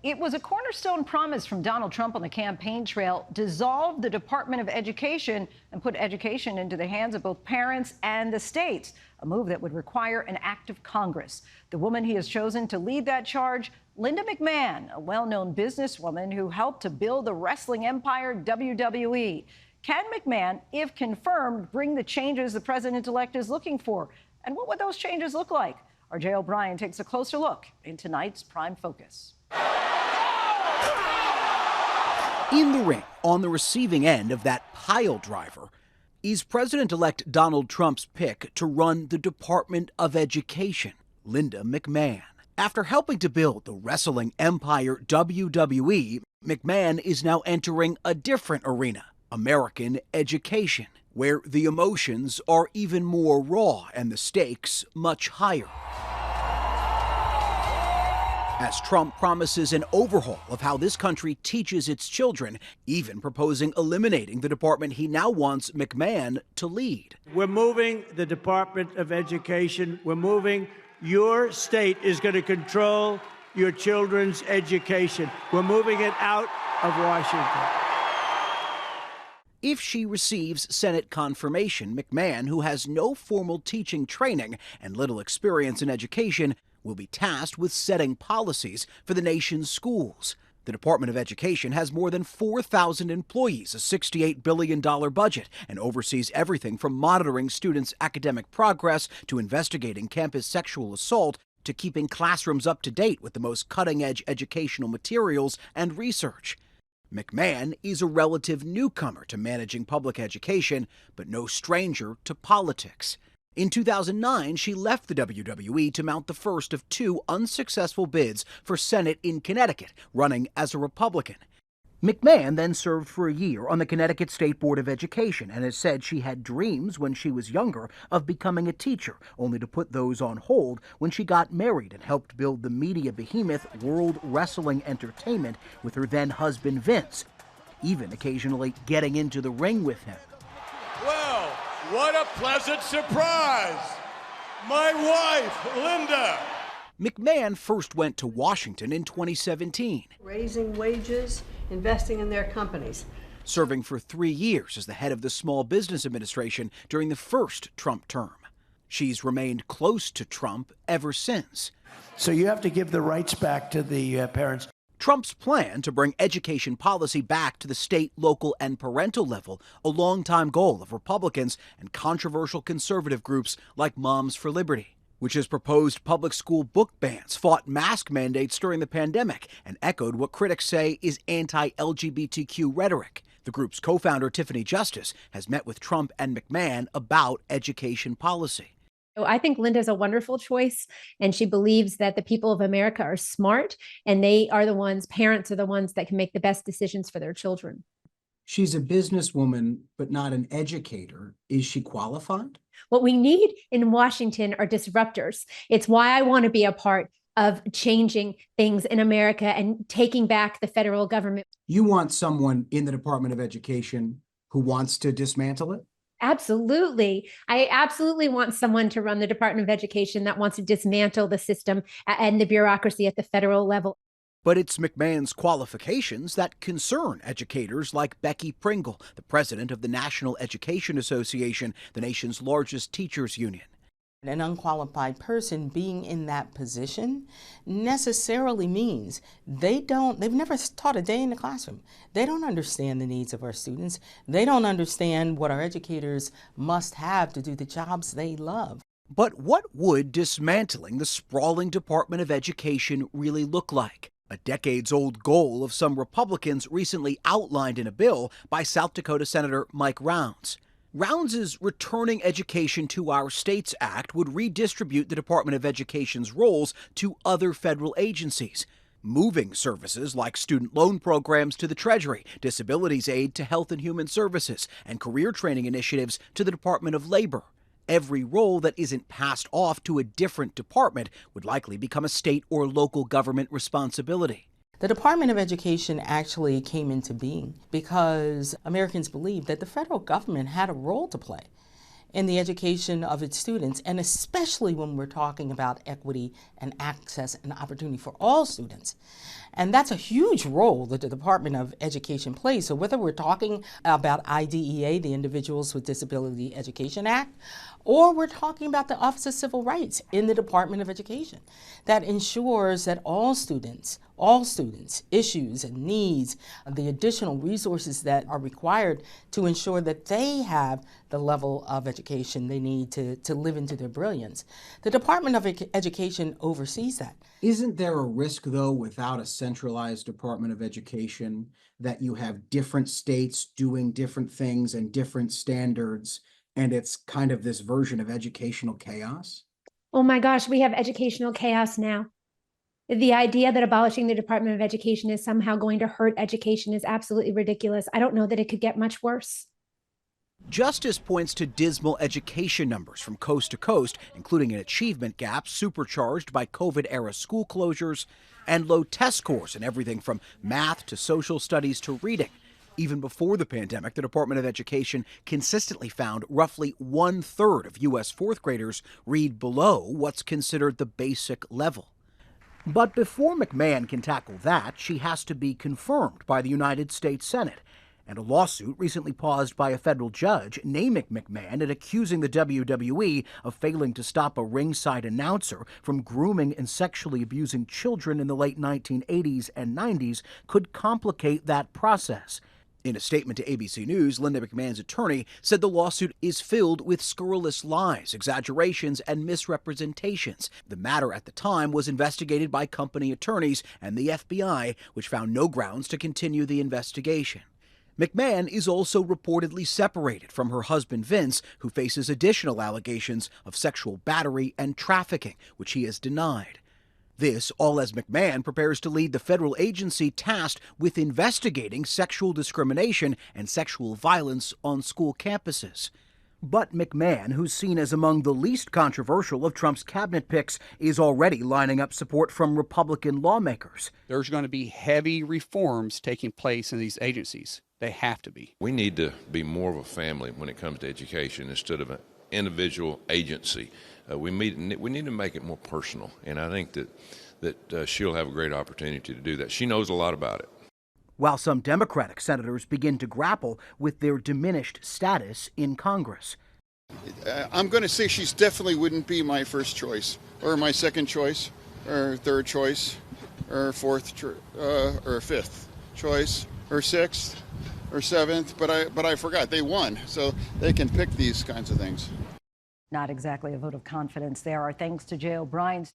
It was a cornerstone promise from Donald Trump on the campaign trail: dissolve the Department of Education and put education into the hands of both parents and the states, a move that would require an act of Congress. The woman he has chosen to lead that charge, Linda McMahon, a well-known businesswoman who helped to build the wrestling empire WWE. Can McMahon, if confirmed, bring the changes the president-elect is looking for? And what would those changes look like? R.J. O'Brien takes a closer look in tonight's Prime Focus. In the ring, on the receiving end of that pile driver, is President-elect Donald Trump's pick to run the Department of Education, Linda McMahon. After helping to build the wrestling empire WWE, McMahon is now entering a different arena, American education, where the emotions are even more raw and the stakes much higher. As Trump promises an overhaul of how this country teaches its children, even proposing eliminating the department he now wants McMahon to lead. We're moving the Department of Education. We're moving. Your state is going to control your children's education. We're moving it out of Washington. If she receives Senate confirmation, McMahon, who has no formal teaching training and little experience in education, will be tasked with setting policies for the nation's schools. The Department of Education has more than 4,000 employees, a $68 billion budget, and oversees everything from monitoring students' academic progress to investigating campus sexual assault to keeping classrooms up to date with the most cutting-edge educational materials and research. McMahon is a relative newcomer to managing public education, but no stranger to politics. In 2009, she left the WWE to mount the first of two unsuccessful bids for Senate in Connecticut, running as a Republican. McMahon then served for a year on the Connecticut State Board of Education and has said she had dreams when she was younger of becoming a teacher, only to put those on hold when she got married and helped build the media behemoth World Wrestling Entertainment with her then-husband Vince, even occasionally getting into the ring with him. Well, what a pleasant surprise! My wife, Linda! McMahon first went to Washington in 2017. Raising wages, investing in their companies. Serving for 3 years as the head of the Small Business Administration during the first Trump term. She's remained close to Trump ever since. So you have to give the rights back to the parents. Trump's plan to bring education policy back to the state, local, and parental level, a longtime goal of Republicans and controversial conservative groups like Moms for Liberty, which has proposed public school book bans, fought mask mandates during the pandemic, and echoed what critics say is anti-LGBTQ rhetoric. The group's co-founder, Tiffany Justice, has met with Trump and McMahon about education policy. I think Linda's a wonderful choice, and she believes that the people of America are smart, and parents are the ones that can make the best decisions for their children. She's a businesswoman, but not an educator. Is she qualified? What we need in Washington are disruptors. It's why I want to be a part of changing things in America and taking back the federal government. You want someone in the Department of Education who wants to dismantle it? Absolutely. I absolutely want someone to run the Department of Education that wants to dismantle the system and the bureaucracy at the federal level. But it's McMahon's qualifications that concern educators like Becky Pringle, the president of the National Education Association, the nation's largest teachers union. An unqualified person being in that position necessarily means they've never taught a day in the classroom. They don't understand the needs of our students. They don't understand what our educators must have to do the jobs they love. But what would dismantling the sprawling Department of Education really look like? A decades-old goal of some Republicans recently outlined in a bill by South Dakota Senator Mike Rounds. Rounds' Returning Education to Our States Act would redistribute the Department of Education's roles to other federal agencies, moving services like student loan programs to the Treasury, disabilities aid to Health and Human Services, and career training initiatives to the Department of Labor. Every role that isn't passed off to a different department would likely become a state or local government responsibility. The Department of Education actually came into being because Americans believed that the federal government had a role to play in the education of its students, and especially when we're talking about equity and access and opportunity for all students. And that's a huge role that the Department of Education plays. So whether we're talking about IDEA, the Individuals with Disability Education Act, or we're talking about the Office of Civil Rights in the Department of Education, that ensures that all students, issues and needs, the additional resources that are required to ensure that they have the level of education they need to live into their brilliance. The Department of Education oversees that. Isn't there a risk, though, without a centralized Department of Education, that you have different states doing different things and different standards, and it's kind of this version of educational chaos? Oh my gosh, we have educational chaos now. The idea that abolishing the Department of Education is somehow going to hurt education is absolutely ridiculous. I don't know that it could get much worse. Justice points to dismal education numbers from coast to coast, including an achievement gap supercharged by COVID-era school closures and low test scores in everything from math to social studies to reading. Even before the pandemic, the Department of Education consistently found roughly 1/3 of U.S. fourth graders read below what's considered the basic level. But before McMahon can tackle that, she has to be confirmed by the United States Senate. And a lawsuit recently paused by a federal judge naming McMahon and accusing the WWE of failing to stop a ringside announcer from grooming and sexually abusing children in the late 1980s and 90s could complicate that process. In a statement to ABC News, Linda McMahon's attorney said the lawsuit is filled with scurrilous lies, exaggerations, and misrepresentations. The matter at the time was investigated by company attorneys and the FBI, which found no grounds to continue the investigation. McMahon is also reportedly separated from her husband Vince, who faces additional allegations of sexual battery and trafficking, which he has denied. This all as McMahon prepares to lead the federal agency tasked with investigating sexual discrimination and sexual violence on school campuses. But McMahon, who's seen as among the least controversial of Trump's cabinet picks, is already lining up support from Republican lawmakers. There's going to be heavy reforms taking place in these agencies. They have to be. We need to be more of a family when it comes to education instead of an individual agency. We need to make it more personal, and I think that she'll have a great opportunity to do that. She knows a lot about it. While some Democratic senators begin to grapple with their diminished status in Congress. I'm going to say she's definitely wouldn't be my first choice, or my second choice, or third choice, or fourth, or fifth choice, or sixth, or seventh. But I forgot they won, so they can pick these kinds of things. Not exactly a vote of confidence there. Our thanks to Jay O'Brien's